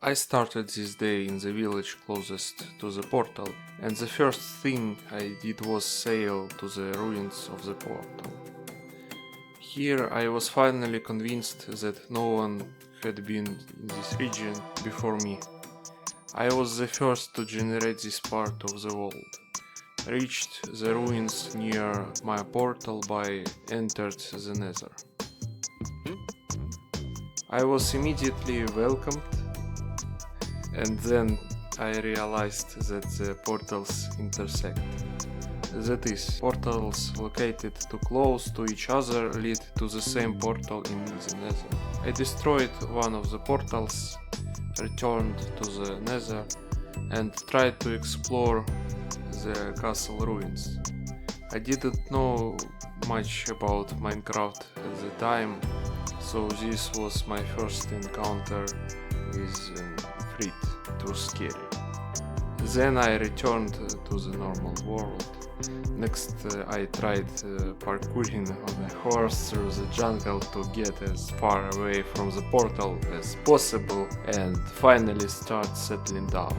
I started this day in the village closest to the portal, and the first thing I did was sail to the ruins of the portal. Here I was finally convinced that no one had been in this region before me. I was the first to generate this part of the world. Reached the ruins near my portal by entered the nether. I was immediately welcomed, and then I realized that the portals intersect. That is, portals located too close to each other lead to the same portal in the nether. I destroyed one of the portals, returned to the nether, and tried to explore the castle ruins. I didn't know much about Minecraft at the time, so this was my first encounter with Frit. It was scary. Then I returned to the normal world. Next I tried parkouring on a horse through the jungle to get as far away from the portal as possible and finally start settling down.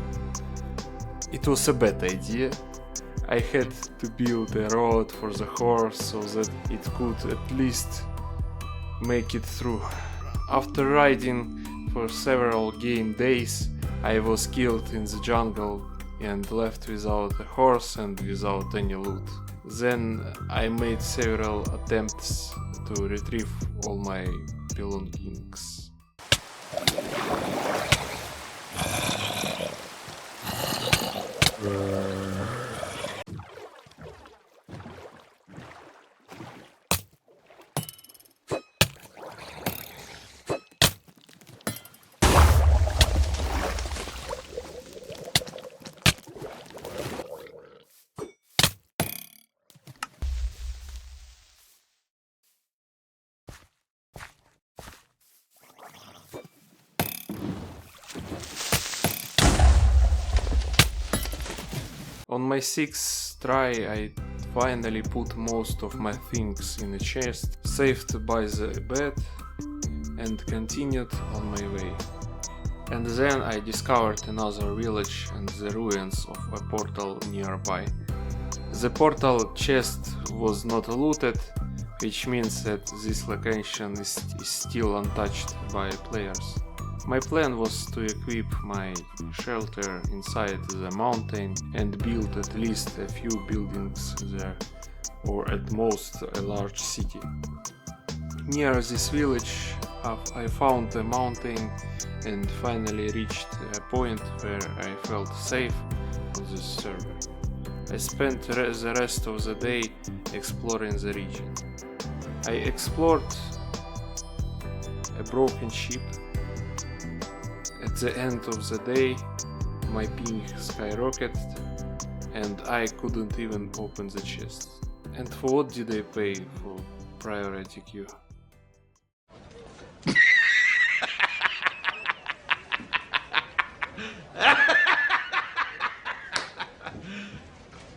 It was a bad idea. I had to build a road for the horse so that it could at least make it through. After riding for several game days, I was killed in the jungle and left without a horse and without any loot. Then I made several attempts to retrieve all my belongings. On my sixth try, I finally put most of my things in a chest, saved by the bed, and continued on my way. And then I discovered another village and the ruins of a portal nearby. The portal chest was not looted, which means that this location is still untouched by players. My plan was to equip my shelter inside the mountain and build at least a few buildings there, or at most a large city. Near this village, I found a mountain and finally reached a point where I felt safe on this server. I spent the rest of the day exploring the region. I explored a broken ship. At the end of the day, my ping skyrocketed and I couldn't even open the chest. And for what did I pay for priority queue?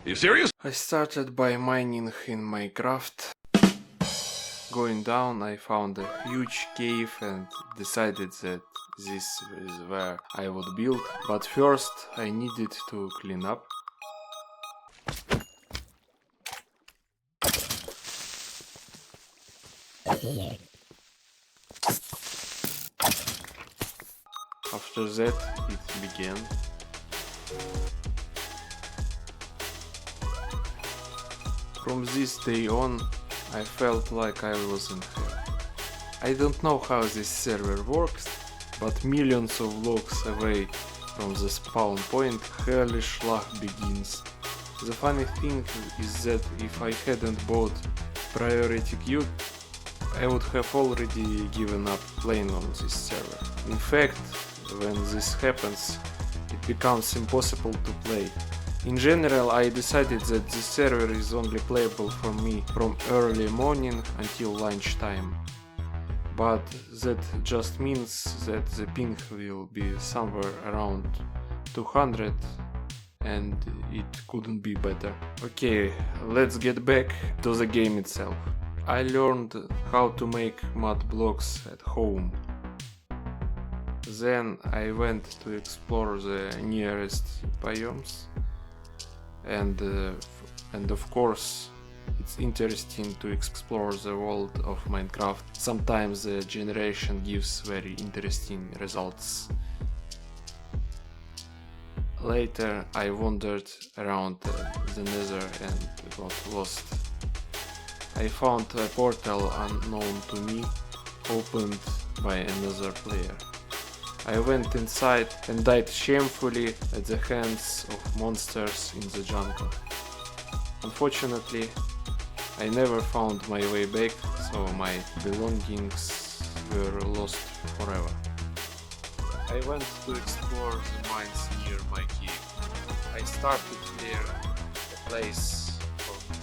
You serious? I started by mining in Minecraft. Going down, I found a huge cave and decided that this is where I would build, but first I needed to clean up. After that, it began. From this day on, I felt like I was in hell. I don't know how this server works, but millions of blocks away from the spawn point, hellish luck begins. The funny thing is that if I hadn't bought priority queue, I would have already given up playing on this server. In fact, when this happens, it becomes impossible to play. In general, I decided that this server is only playable for me from early morning until lunchtime. But that just means that the ping will be somewhere around 200 and it couldn't be better. Okay, let's get back to the game itself. I learned how to make mud blocks at home. Then I went to explore the nearest biomes, and of course it's interesting to explore the world of Minecraft. Sometimes the generation gives very interesting results. Later I wandered around the Nether and got lost. I found a portal unknown to me, opened by another player. I went inside and died shamefully at the hands of monsters in the jungle. Unfortunately, I never found my way back, so my belongings were lost forever. I went to explore the mines near my cave. I started there a place for me.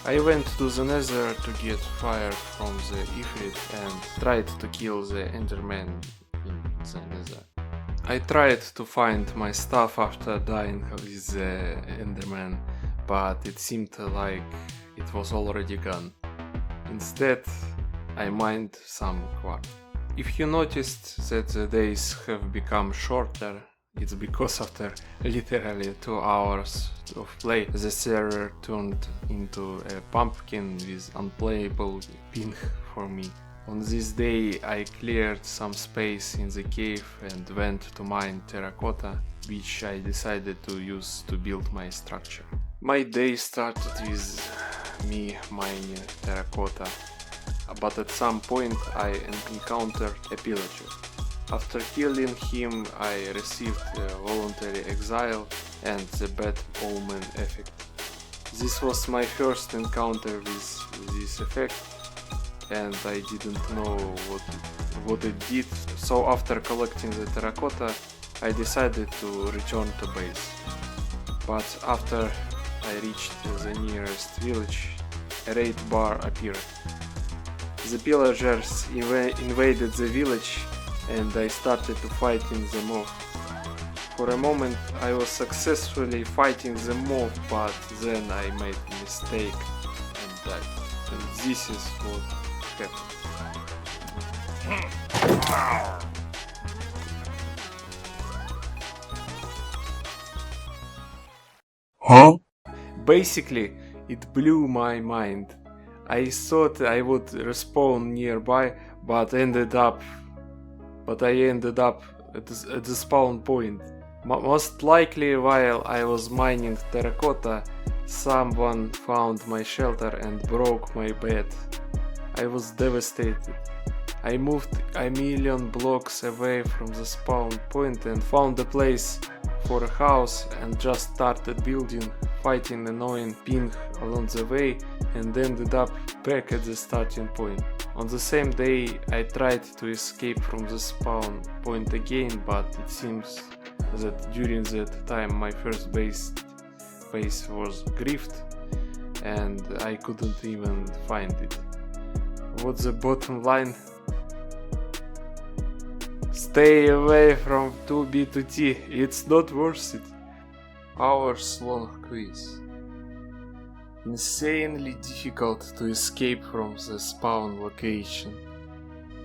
I went to the Nether to get fire from the Ifrit and tried to kill the Enderman in the Nether. I tried to find my stuff after dying with the Enderman, but it seemed like it was already gone. Instead, I mined some quartz. If you noticed that the days have become shorter, it's because after literally 2 hours of play, the server turned into a pumpkin with unplayable ping for me. On this day I cleared some space in the cave and went to mine terracotta, which I decided to use to build my structure. My day started with me mining terracotta, but at some point I encountered a pillager. After killing him I received a voluntary exile and the bad omen effect. This was my first encounter with this effect, and I didn't know what it did, so after collecting the terracotta I decided to return to base. But after I reached the nearest village, a raid bar appeared. The pillagers invaded the village and I started to fighting the mob. For a moment I was successfully fighting the mob, but then I made a mistake and died. And this is what happened. Huh? Basically, it blew my mind. I thought I would respawn nearby, but I ended up at the spawn point. Most likely while I was mining terracotta, someone found my shelter and broke my bed. I was devastated. I moved a million blocks away from the spawn point and found a place for a house and just started building, fighting annoying ping along the way, and ended up back at the starting point. On the same day I tried to escape from the spawn point again, but it seems that during that time my first base was griefed and I couldn't even find it. What's the bottom line? Stay away from 2B2T, it's not worth it. Hours long quiz. Insanely difficult to escape from the spawn location,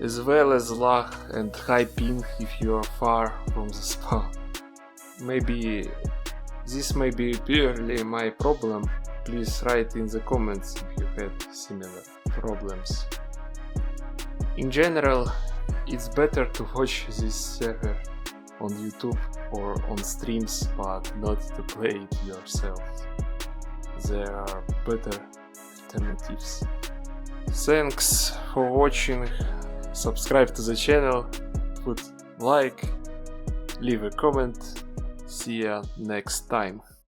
as well as lag and high ping if you are far from the spawn. Maybe this may be purely my problem. Please write in the comments if you had similar problems. In general, it's better to watch this server on YouTube or on streams, but not to play it yourself. There are better alternatives. Thanks for watching. Subscribe to the channel, put like, leave a comment. See ya next time.